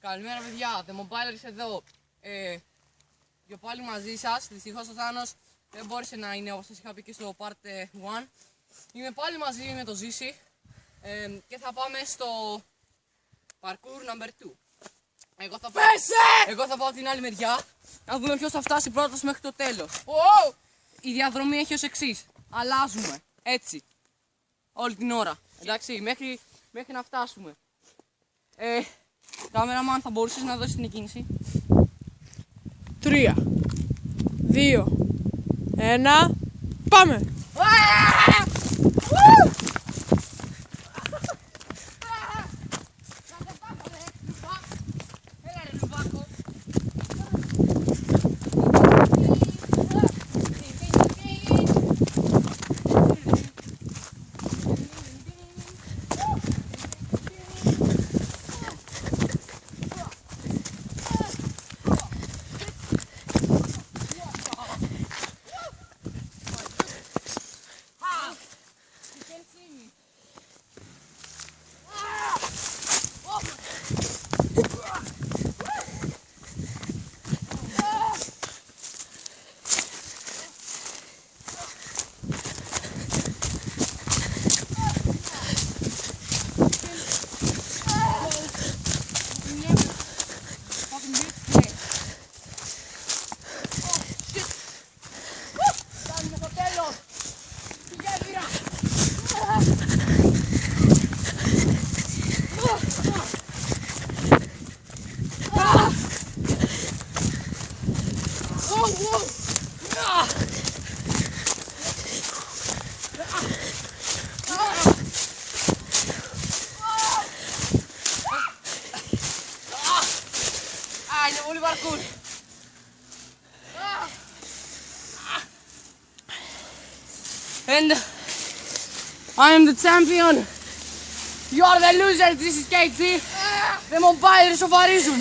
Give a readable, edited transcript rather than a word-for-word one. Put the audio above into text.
Καλημέρα παιδιά, The Mobilers εδώ. Και πάλι μαζί σας. Δυστυχώς ο Θάνος δεν μπόρεσε να είναι, όπως σας είχα πει και στο Part 1. Είμαι πάλι μαζί με το Ζήση και θα πάμε στο Parkour number 2. Εγώ θα πάω από την άλλη μεριά να δούμε ποιος θα φτάσει πρώτος μέχρι το τέλος. Η διαδρομή έχει ως εξής. Αλλάζουμε έτσι όλη την ώρα, εντάξει, μέχρι να φτάσουμε. Κάμεραμαν, θα μπορούσες να δώσεις την εκκίνηση? 3, 2, 1, πάμε! Είναι πολύ parkour. And I am the champion. You are the loser. This is KT. The Mobilers σοβαρίζουν.